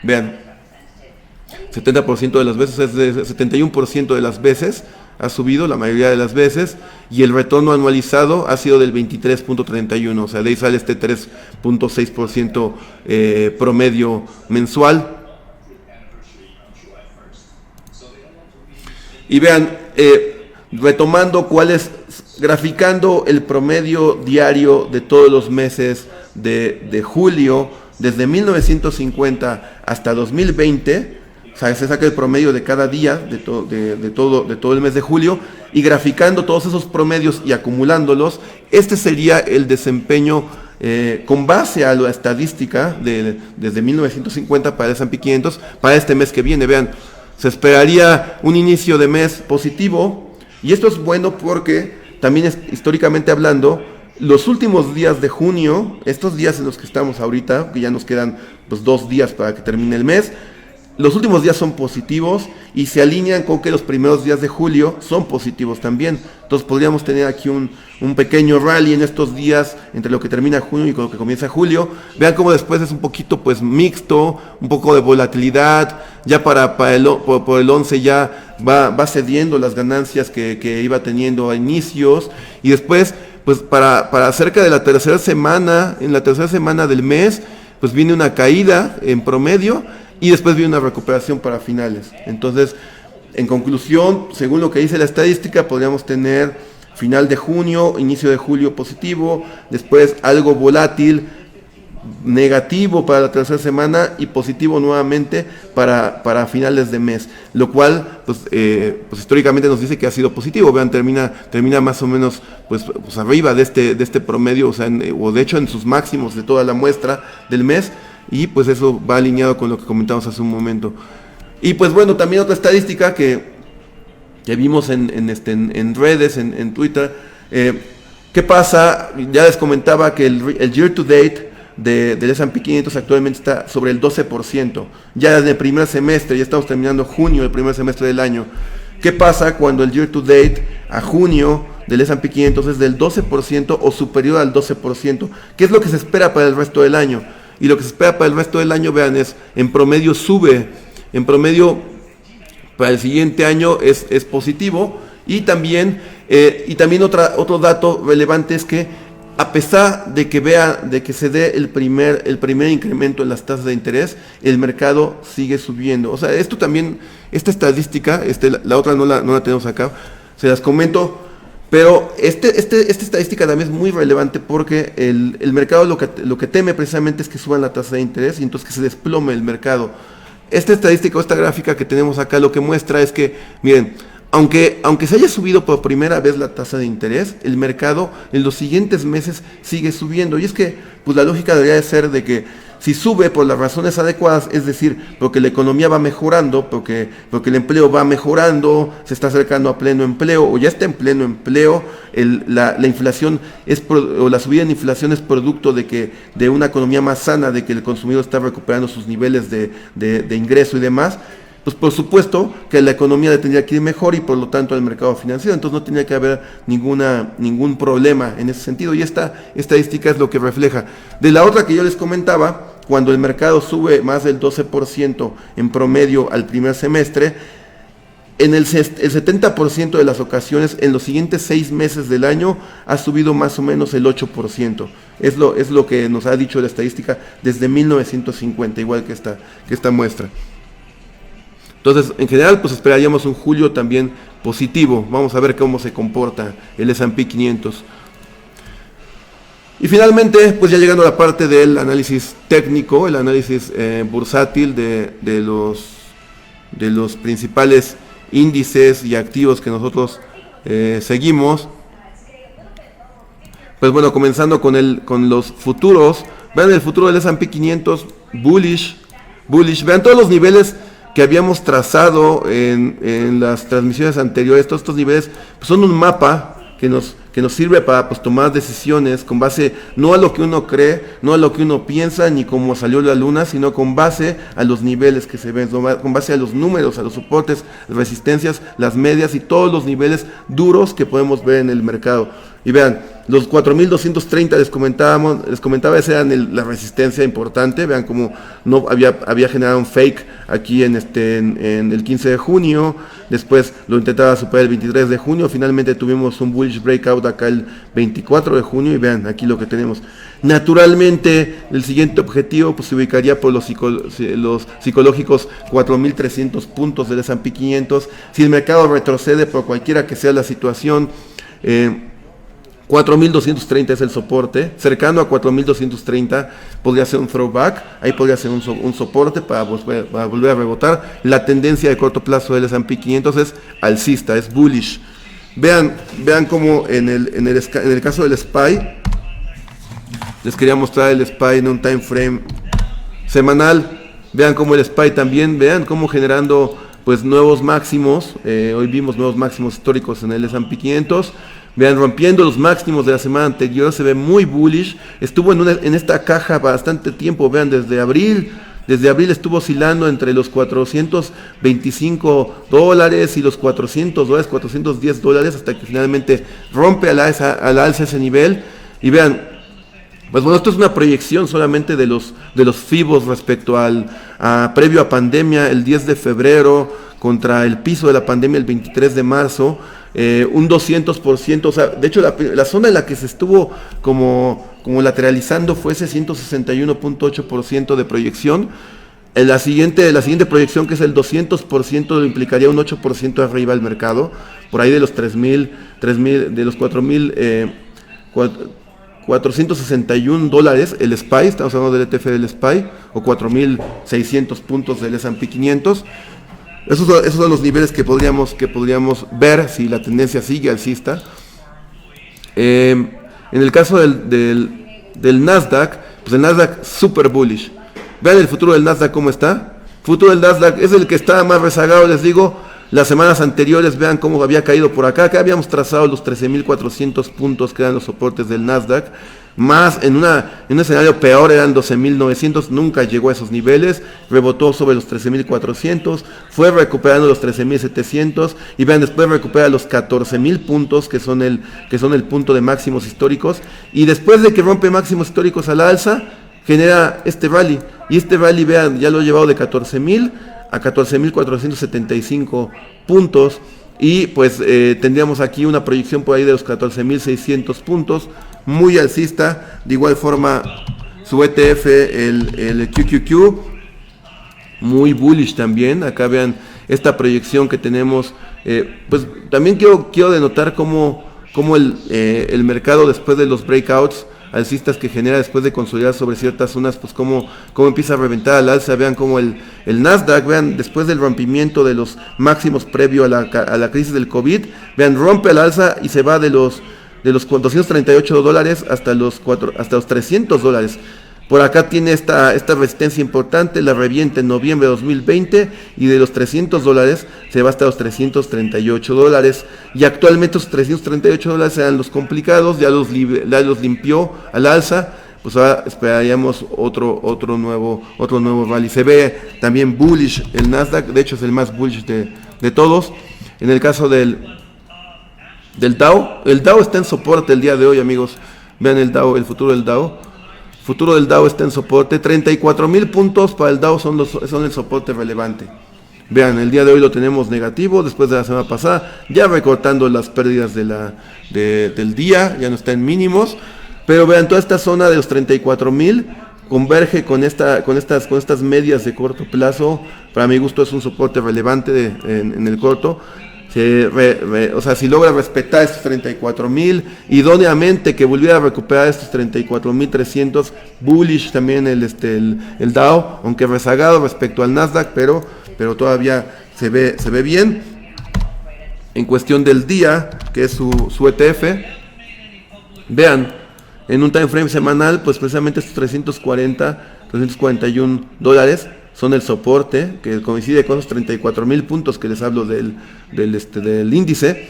Speaker 2: Vean, 70% de las veces, es de 71% de las veces ha subido, la mayoría de las veces, y el retorno anualizado ha sido del 23.31, o sea, de ahí sale este 3.6% promedio mensual. Y vean, retomando graficando el promedio diario de todos los meses de julio, desde 1950 hasta 2020, o sea, se saca el promedio de cada día de todo el mes de julio, y graficando todos esos promedios y acumulándolos, este sería el desempeño con base a la estadística desde 1950 para el S&P 500 para este mes que viene. Vean, se esperaría un inicio de mes positivo, y esto es bueno porque también históricamente hablando, los últimos días de junio, estos días en los que estamos ahorita, que ya nos quedan pues 2 días para que termine el mes, los últimos días son positivos y se alinean con que los primeros días de julio son positivos también. Entonces podríamos tener aquí un pequeño rally en estos días entre lo que termina junio y con lo que comienza julio. Vean cómo después es un poquito pues mixto, un poco de volatilidad. Ya por el 11 ya va cediendo las ganancias que iba teniendo a inicios, y después pues para cerca de la tercera semana, en la tercera semana del mes, pues viene una caída en promedio, y después viene una recuperación para finales. Entonces, en conclusión, según lo que dice la estadística, podríamos tener final de junio, inicio de julio positivo, después algo volátil, negativo para la tercera semana y positivo nuevamente para finales de mes, lo cual pues históricamente nos dice que ha sido positivo. Vean, termina más o menos pues arriba de este promedio, o sea, o de hecho en sus máximos de toda la muestra del mes. y pues eso va alineado con lo que comentamos hace un momento. Y pues bueno, también otra estadística que vimos en redes, en Twitter, ¿qué pasa? Ya les comentaba que el year to date del S&P 500 actualmente está sobre el 12%, ya desde el primer semestre, ya estamos terminando junio, el primer semestre del año. ¿Qué pasa cuando el year to date a junio del S&P 500 es del 12% o superior al 12%? ¿Qué es lo que se espera para el resto del año? Y lo que se espera para el resto del año, vean, es en promedio sube, en promedio para el siguiente año es positivo. Y también otro dato relevante es que a pesar de que se dé el primer incremento en las tasas de interés, el mercado sigue subiendo. O sea, esto también, esta estadística, la otra no la tenemos acá, se las comento, pero esta estadística también es muy relevante porque el mercado lo que teme precisamente es que suban la tasa de interés y entonces que se desplome el mercado. Esta estadística o esta gráfica que tenemos acá lo que muestra es que, miren, aunque se haya subido por primera vez la tasa de interés, el mercado en los siguientes meses sigue subiendo. Y es que pues la lógica debería de ser de que si sube por las razones adecuadas, es decir, porque la economía va mejorando, porque el empleo va mejorando, se está acercando a pleno empleo o ya está en pleno empleo, la inflación o la subida en inflación es producto de una economía más sana, de que el consumidor está recuperando sus niveles de ingreso y demás. Pues por supuesto que la economía tendría que ir mejor y por lo tanto el mercado financiero, entonces no tendría que haber ningún problema en ese sentido, y esta estadística es lo que refleja. De la otra que yo les comentaba, cuando el mercado sube más del 12% en promedio al primer semestre, en el 70% de las ocasiones en los siguientes 6 meses del año ha subido más o menos el 8%. Es lo que nos ha dicho la estadística desde 1950, igual que esta muestra. Entonces, en general, pues esperaríamos un julio también positivo. Vamos a ver cómo se comporta el S&P 500. Y finalmente, pues ya llegando a la parte del análisis técnico, el análisis bursátil de los principales índices y activos que nosotros seguimos. Pues bueno, comenzando con los futuros. Vean el futuro del S&P 500, bullish. Vean todos los niveles que habíamos trazado en las transmisiones anteriores. Todos estos niveles pues son un mapa que nos sirve para pues tomar decisiones con base no a lo que uno cree, no a lo que uno piensa, ni cómo salió la luna, sino con base a los niveles que se ven, con base a los números, a los soportes, resistencias, las medias y todos los niveles duros que podemos ver en el mercado. Y vean, los 4.230 les comentaba, esa era la resistencia importante. Vean cómo no había generado un fake aquí en el 15 de junio, después lo intentaba superar el 23 de junio, finalmente tuvimos un bullish breakout acá el 24 de junio y vean aquí lo que tenemos. Naturalmente el siguiente objetivo pues se ubicaría por los psicológicos 4.300 puntos del S&P 500. Si el mercado retrocede por cualquiera que sea la situación, 4.230 es el soporte, cercano a 4.230 podría ser un throwback, ahí podría ser un soporte para volver a rebotar. La tendencia de corto plazo del S&P 500 es alcista, es bullish. Vean cómo en el caso del SPY, les quería mostrar el SPY en un time frame semanal. Vean cómo el SPY también, vean cómo generando pues nuevos máximos, hoy vimos nuevos máximos históricos en el S&P 500. Vean, rompiendo los máximos de la semana anterior, se ve muy bullish. Estuvo en esta caja bastante tiempo, vean, desde abril estuvo oscilando entre los $425 y los $400, $410, hasta que finalmente rompe a la alza ese nivel. Y vean, pues bueno, esto es una proyección solamente de los FIBOs respecto previo a pandemia, el 10 de febrero, contra el piso de la pandemia el 23 de marzo. Un 200%, o sea, de hecho la zona en la que se estuvo como lateralizando fue ese 161.8% de proyección. La siguiente proyección, que es el 200%, implicaría un 8% arriba al mercado, por ahí de los 461 dólares el SPY, estamos hablando del ETF del SPY, o 4.600 puntos del S&P 500. Esos son los niveles que podríamos ver si la tendencia sigue alcista. En el caso del Nasdaq, pues el Nasdaq super bullish. Vean el futuro del Nasdaq cómo está. Futuro del Nasdaq es el que está más rezagado, les digo. Las semanas anteriores, vean cómo había caído por acá. Acá habíamos trazado los 13.400 puntos que eran los soportes del Nasdaq. Más en un escenario peor eran 12.900, nunca llegó a esos niveles, rebotó sobre los 13.400, fue recuperando los 13.700 y vean, después recupera los 14.000 puntos que son el punto de máximos históricos, y después de que rompe máximos históricos a la alza, genera este rally, y este rally, vean, ya lo he llevado de 14.000 a 14.475 puntos, y pues tendríamos aquí una proyección por ahí de los 14.600 puntos, muy alcista. De igual forma su ETF, el QQQ, muy bullish también. Acá vean esta proyección que tenemos. Pues también quiero denotar cómo el mercado, después de los breakouts alcistas que genera después de consolidar sobre ciertas zonas, pues cómo empieza a reventar al alza. Vean cómo el Nasdaq, vean, después del rompimiento de los máximos previo a la crisis del COVID, vean, rompe al alza y se va de los $238 hasta los $300. Por acá tiene esta resistencia importante, la revienta en noviembre de 2020, y de los $300 se va hasta los $338, y actualmente los $338 eran los complicados, ya los limpió al alza. Pues ahora esperaríamos otro nuevo rally. Se ve también bullish el Nasdaq, de hecho es el más bullish de todos. En el caso del Dow, el Dow está en soporte el día de hoy, amigos. Vean el Dow, el futuro del Dow. El futuro del Dow está en soporte. 34.000 puntos para el Dow son el soporte relevante. Vean, el día de hoy lo tenemos negativo después de la semana pasada, ya recortando las pérdidas del día, ya no está en mínimos. Pero vean, toda esta zona de los 34.000 converge con estas medias de corto plazo. Para mi gusto es un soporte relevante en el corto. O sea, si logra respetar estos 34.000, idóneamente que volviera a recuperar estos 34.300, bullish también el Dow, aunque rezagado respecto al Nasdaq, pero todavía se ve bien. En cuestión del día, que es su ETF, vean, en un time frame semanal, pues precisamente estos $341 son el soporte, que coincide con los 34.000 puntos que les hablo del índice.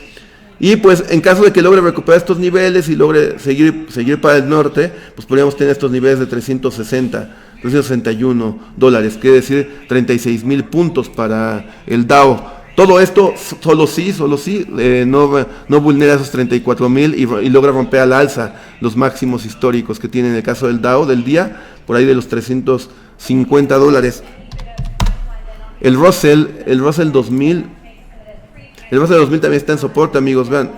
Speaker 2: Y pues en caso de que logre recuperar estos niveles y logre seguir para el norte, pues podríamos tener estos niveles de $361, quiere decir 36.000 puntos para el Dow. Todo esto solo si no vulnera esos 34.000 y logra romper al alza los máximos históricos que tiene en el caso del Dow del día, por ahí de los $350. El Russell 2000 también está en soporte, amigos. Vean,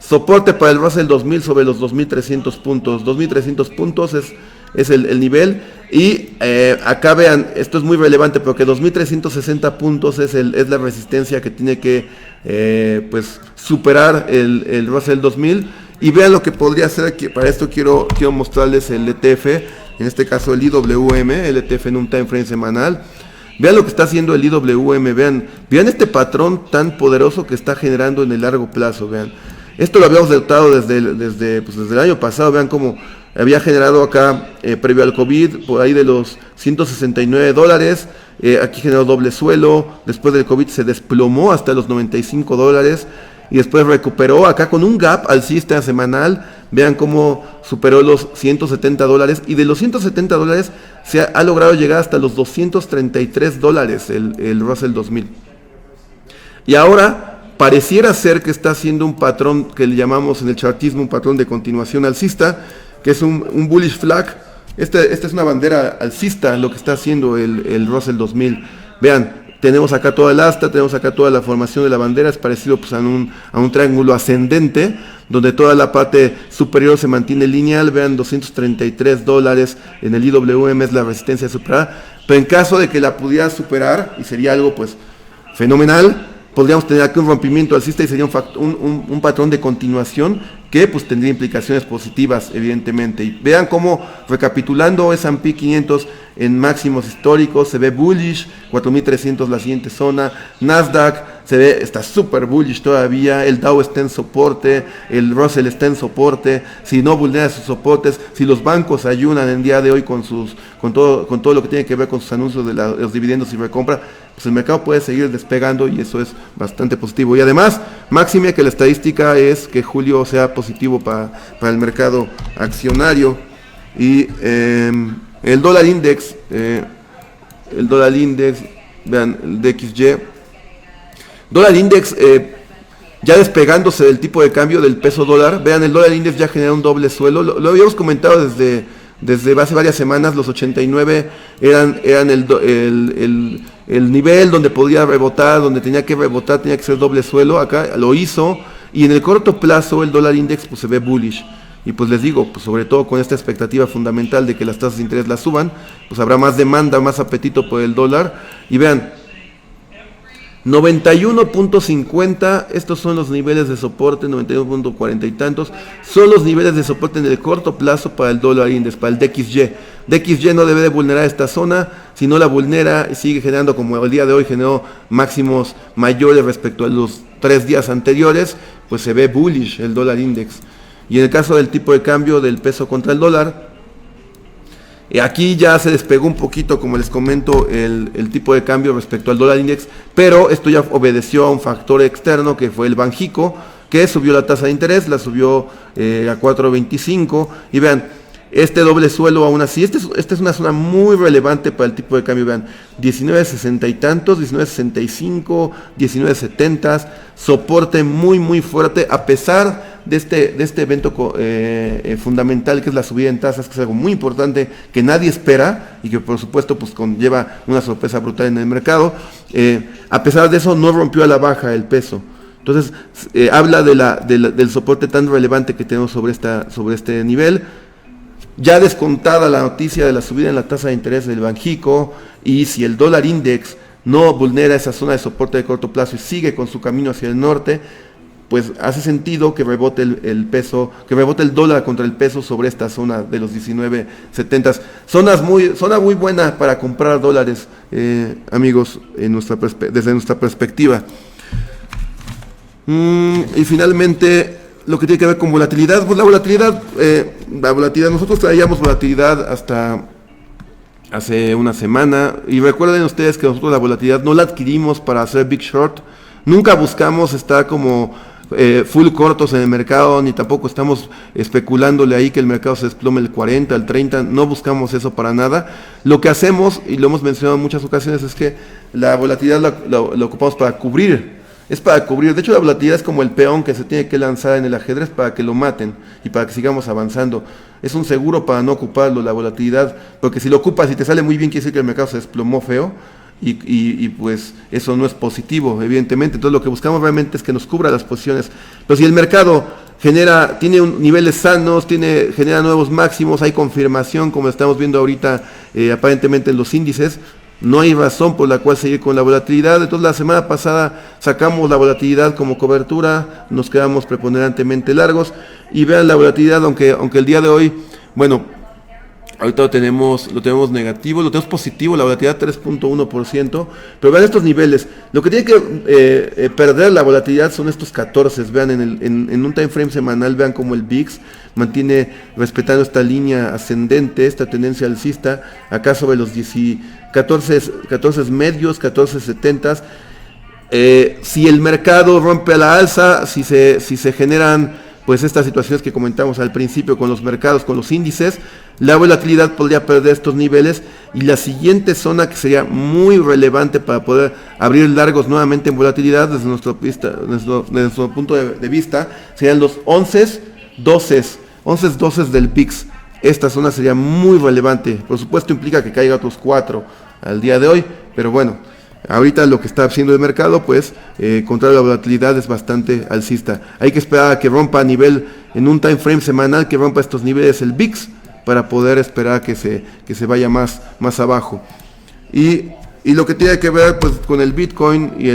Speaker 2: soporte para el Russell 2000 sobre los 2.300 puntos. 2.300 puntos es el nivel. Y acá vean, esto es muy relevante porque 2.360 puntos es la resistencia que tiene que pues superar el Russell 2000. Y vean lo que podría hacer aquí. Para esto quiero mostrarles el ETF, en este caso el IWM, el ETF en un time frame semanal. Vean lo que está haciendo el IWM, vean este patrón tan poderoso que está generando en el largo plazo. Vean, esto lo habíamos detectado desde el año pasado. Vean cómo había generado acá previo al COVID por ahí de los $169, aquí generó doble suelo, después del COVID se desplomó hasta los $95 y después recuperó acá con un gap alcista semanal. Vean cómo superó los $170 y de los $170 se ha logrado llegar hasta los $233 el Russell 2000. Y ahora pareciera ser que está haciendo un patrón que le llamamos en el chartismo un patrón de continuación alcista, que es un bullish flag. Esta es una bandera alcista lo que está haciendo el Russell 2000. Vean, tenemos acá toda el asta, tenemos acá toda la formación de la bandera, es parecido pues a un triángulo ascendente, donde toda la parte superior se mantiene lineal. Vean, $233 en el IWM es la resistencia superada, pero en caso de que la pudiera superar, y sería algo pues fenomenal, podríamos tener aquí un rompimiento alcista y sería un patrón de continuación que pues tendría implicaciones positivas, evidentemente. Y vean cómo, recapitulando, S&P 500 en máximos históricos, se ve bullish, 4.300 la siguiente zona, Nasdaq se ve, está súper bullish todavía, el Dow está en soporte, el Russell está en soporte, si no vulnera sus soportes, si los bancos ayunan el día de hoy con todo lo que tiene que ver con sus anuncios de los dividendos y recompra, pues el mercado puede seguir despegando y eso es bastante positivo. Y además, máxime que la estadística es que julio sea positivo para el mercado accionario. Y el dólar index, vean, el DXY, dólar index ya despegándose del tipo de cambio del peso dólar. Vean, el dólar index ya genera un doble suelo, lo habíamos comentado desde hace varias semanas. Los 89 eran el nivel donde podía rebotar, donde tenía que rebotar, tenía que ser doble suelo. Acá lo hizo, y en el corto plazo el dólar index pues se ve bullish. Y pues les digo, pues sobre todo con esta expectativa fundamental de que las tasas de interés las suban, pues habrá más demanda, más apetito por el dólar. Y vean, 91.50, estos son los niveles de soporte, 91.40 y tantos, son los niveles de soporte en el corto plazo para el dólar index, para el DXY. DXY no debe de vulnerar esta zona, si no la vulnera y sigue generando, como el día de hoy generó máximos mayores respecto a los 3 días anteriores, pues se ve bullish el dólar index. Y en el caso del tipo de cambio del peso contra el dólar, aquí ya se despegó un poquito, como les comento, el tipo de cambio respecto al dólar index, pero esto ya obedeció a un factor externo que fue el Banxico, que subió la tasa de interés, la subió a 4.25, y vean, este doble suelo aún así, esta es una zona muy relevante para el tipo de cambio. Vean, 19.60 y tantos, 19.65, 19.70, soporte muy fuerte, a pesar de este evento fundamental, que es la subida en tasas, que es algo muy importante, que nadie espera, y que por supuesto pues conlleva una sorpresa brutal en el mercado. A pesar de eso, no rompió a la baja el peso. Entonces, habla del soporte tan relevante que tenemos sobre este nivel. Ya descontada la noticia de la subida en la tasa de interés del Banxico, y si el dólar index no vulnera esa zona de soporte de corto plazo y sigue con su camino hacia el norte, pues hace sentido que rebote el peso, que rebote el dólar contra el peso sobre esta zona de los 19.70. Zona muy buena para comprar dólares, amigos, desde nuestra perspectiva. Y finalmente, lo que tiene que ver con volatilidad, pues la volatilidad, nosotros traíamos volatilidad hasta hace una semana, y recuerden ustedes que nosotros la volatilidad no la adquirimos para hacer big short, nunca buscamos estar como full cortos en el mercado, ni tampoco estamos especulándole ahí que el mercado se desplome el 40, el 30, no buscamos eso para nada. Lo que hacemos, y lo hemos mencionado en muchas ocasiones, es que la volatilidad la ocupamos para cubrir. Es para cubrir. De hecho, la volatilidad es como el peón que se tiene que lanzar en el ajedrez para que lo maten y para que sigamos avanzando. Es un seguro para no ocuparlo, la volatilidad, porque si lo ocupas y te sale muy bien, quiere decir que el mercado se desplomó feo, y pues eso no es positivo, evidentemente. Entonces lo que buscamos realmente es que nos cubra las posiciones. Pero si el mercado tiene niveles sanos, genera nuevos máximos, hay confirmación, como estamos viendo ahorita aparentemente en los índices, no hay razón por la cual seguir con la volatilidad. Entonces la semana pasada sacamos la volatilidad como cobertura, nos quedamos preponderantemente largos, y vean la volatilidad, aunque el día de hoy, bueno, ahorita lo tenemos negativo, lo tenemos positivo, la volatilidad 3.1%, pero vean estos niveles. Lo que tiene que perder la volatilidad son estos 14, vean en un time frame semanal, vean como el VIX mantiene respetando esta línea ascendente, esta tendencia alcista, acá sobre los 14 medios, 14.70. Si el mercado rompe a la alza, si se generan pues estas situaciones que comentamos al principio con los mercados, con los índices, la volatilidad podría perder estos niveles, y la siguiente zona que sería muy relevante para poder abrir largos nuevamente en volatilidad desde nuestro punto de vista, serían los 11, 12 del VIX. Esta zona sería muy relevante. Por supuesto implica que caiga otros 4 al día de hoy, pero bueno, ahorita lo que está haciendo el mercado, pues, contrario a la volatilidad, es bastante alcista. Hay que esperar a que rompa a nivel, en un time frame semanal, que rompa estos niveles el VIX, para poder esperar que se vaya más abajo. Y lo que tiene que ver pues con el Bitcoin y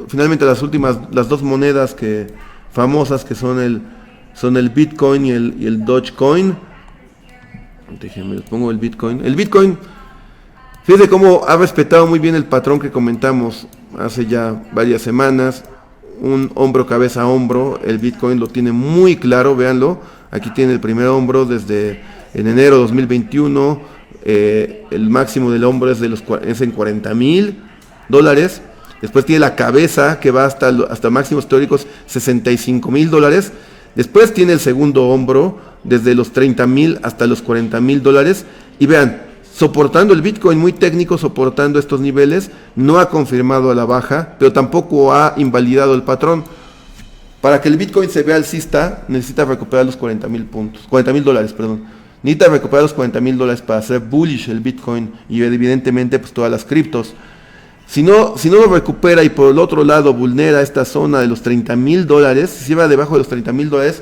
Speaker 2: finalmente las dos monedas famosas, que son el Bitcoin y el Dogecoin. Déjenme, les pongo el Bitcoin. El Bitcoin, fíjense cómo ha respetado muy bien el patrón que comentamos. hace ya varias semanas, un hombro cabeza a hombro. El Bitcoin lo tiene muy claro, véanlo. Aquí tiene el primer hombro desde en enero de 2021. El máximo del hombro es en $40,000. Después tiene la cabeza que va hasta máximos teóricos $65,000. Después tiene el segundo hombro desde los $30,000 hasta los $40,000. Y vean, soportando el Bitcoin, muy técnico, soportando estos niveles, no ha confirmado a la baja, pero tampoco ha invalidado el patrón. Para que el Bitcoin se vea alcista, necesita recuperar los $40,000, perdón. Necesita recuperar los $40,000 para hacer bullish el Bitcoin y evidentemente pues todas las criptos. Si no lo recupera y por el otro lado vulnera esta zona de los $30,000, si va debajo de los $30,000,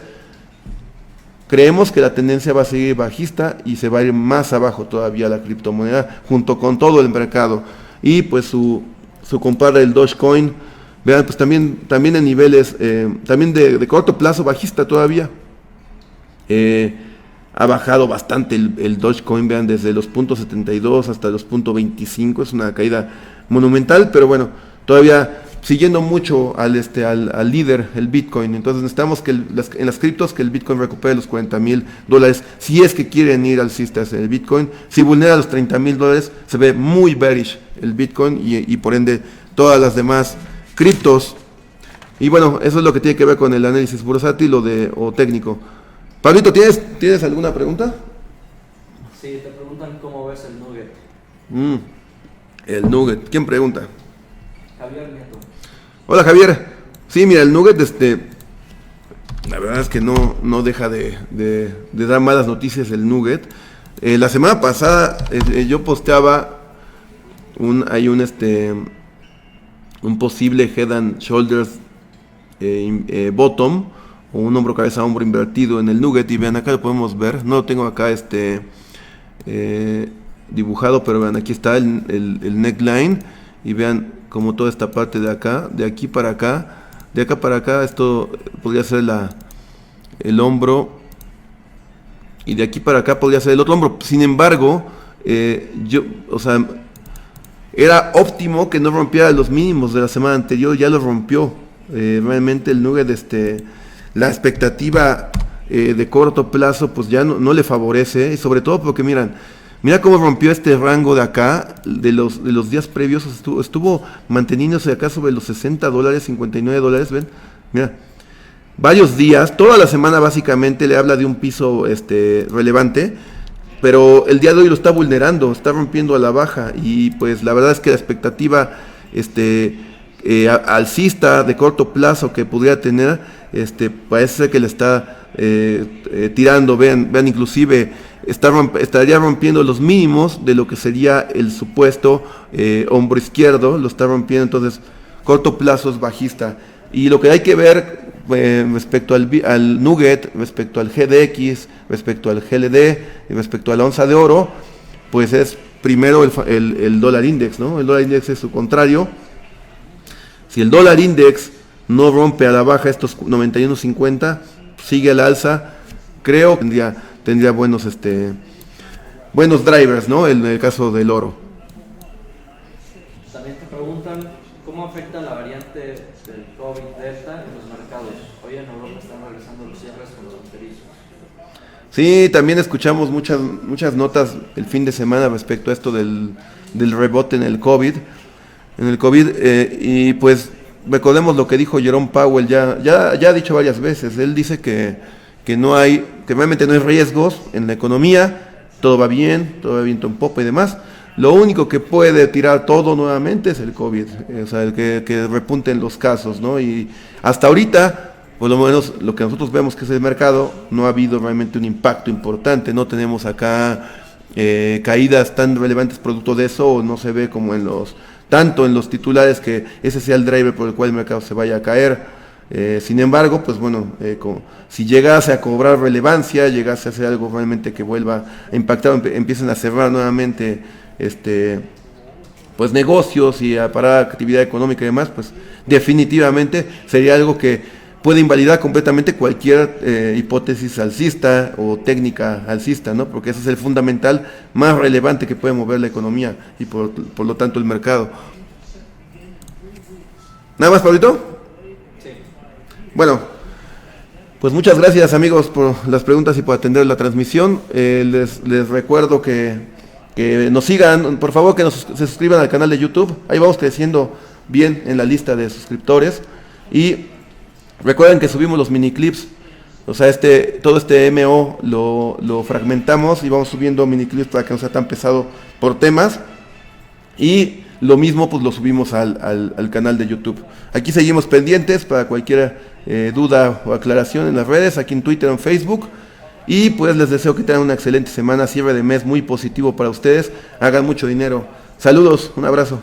Speaker 2: creemos que la tendencia va a seguir bajista y se va a ir más abajo todavía la criptomoneda junto con todo el mercado. Y pues su compadre el Dogecoin, vean, pues también en niveles, también de corto plazo bajista todavía. Ha bajado bastante el Dogecoin, vean, desde los 0.72 hasta los 0.25, es una caída monumental, pero bueno, todavía siguiendo mucho al líder, el Bitcoin. Entonces necesitamos que en las criptos que el Bitcoin recupere los $40,000, si es que quieren ir alcistas en el Bitcoin. Si vulnera los $30,000, se ve muy bearish el Bitcoin y por ende todas las demás criptos. Y bueno, eso es lo que tiene que ver con el análisis bursátil o técnico. Pablito, ¿tienes alguna pregunta?
Speaker 3: Sí, te preguntan cómo ves el Nugget.
Speaker 2: El Nugget, ¿quién pregunta?
Speaker 3: Javier Nieto.
Speaker 2: Hola Javier. Sí, mira, el Nugget, la verdad es que no deja de dar malas noticias el Nugget. La semana pasada yo posteaba un posible Head and Shoulders bottom, o un hombro cabeza a hombro invertido en el Nugget, y vean, acá lo podemos ver. No lo tengo acá dibujado, pero vean, aquí está el neckline, y vean como toda esta parte de acá, de aquí para acá, de acá para acá, esto podría ser el hombro, y de aquí para acá podría ser el otro hombro. Sin embargo, era óptimo que no rompiera los mínimos de la semana anterior, ya lo rompió. Realmente el Nugget, la expectativa de corto plazo pues ya no le favorece, y sobre todo porque mira cómo rompió este rango de acá, de los días previos. Estuvo manteniéndose acá sobre los $60, $59, ven, mira, varios días, toda la semana básicamente le habla de un piso relevante, pero el día de hoy lo está vulnerando, está rompiendo a la baja, y pues la verdad es que la expectativa alcista de corto plazo que pudiera tener, parece que le está tirando. Vean, inclusive estaría rompiendo los mínimos de lo que sería el supuesto hombro izquierdo, lo está rompiendo. Entonces corto plazo es bajista, y lo que hay que ver respecto al Nugget, respecto al GDX, respecto al GLD y respecto a la onza de oro, pues es primero el dólar index, ¿no? El dólar index es su contrario. Si el dólar index no rompe a la baja estos 91.50, sigue a la alza, creo que tendría buenos drivers, ¿no? En el caso del oro.
Speaker 3: También te preguntan cómo afecta la variante del COVID Delta en los mercados. Hoy en Europa están regresando los cierres fronterizos.
Speaker 2: Sí, también escuchamos muchas notas el fin de semana respecto a esto del rebote en el COVID. Y pues recordemos lo que dijo Jerome Powell, ya ha dicho varias veces. Él dice que realmente no hay riesgos en la economía, todo va bien en popa y demás. Lo único que puede tirar todo nuevamente es el COVID, o sea, el que repunten los casos, ¿no? Y hasta ahorita, por lo menos lo que nosotros vemos que es el mercado, no ha habido realmente un impacto importante, no tenemos acá caídas tan relevantes producto de eso, o no se ve como tanto en los titulares que ese sea el driver por el cual el mercado se vaya a caer. Sin embargo, pues bueno, si llegase a cobrar relevancia, llegase a hacer algo realmente que vuelva a impactar, empiecen a cerrar nuevamente pues negocios y a parar actividad económica y demás, pues definitivamente sería algo que puede invalidar completamente cualquier hipótesis alcista o técnica alcista, ¿no? Porque ese es el fundamental más relevante que puede mover la economía y por lo tanto el mercado. ¿Nada más, Pablito?
Speaker 3: Sí.
Speaker 2: Bueno, pues muchas gracias amigos por las preguntas y por atender la transmisión. Les recuerdo que nos sigan, por favor que se suscriban al canal de YouTube. Ahí vamos creciendo bien en la lista de suscriptores. Y recuerden que subimos los mini clips. O sea, todo este MO lo fragmentamos y vamos subiendo mini clips para que no sea tan pesado por temas. Y lo mismo pues lo subimos al canal de YouTube. Aquí seguimos pendientes para cualquier duda o aclaración en las redes, aquí en Twitter o en Facebook. Y pues les deseo que tengan una excelente semana, cierre de mes muy positivo para ustedes. Hagan mucho dinero. Saludos, un abrazo.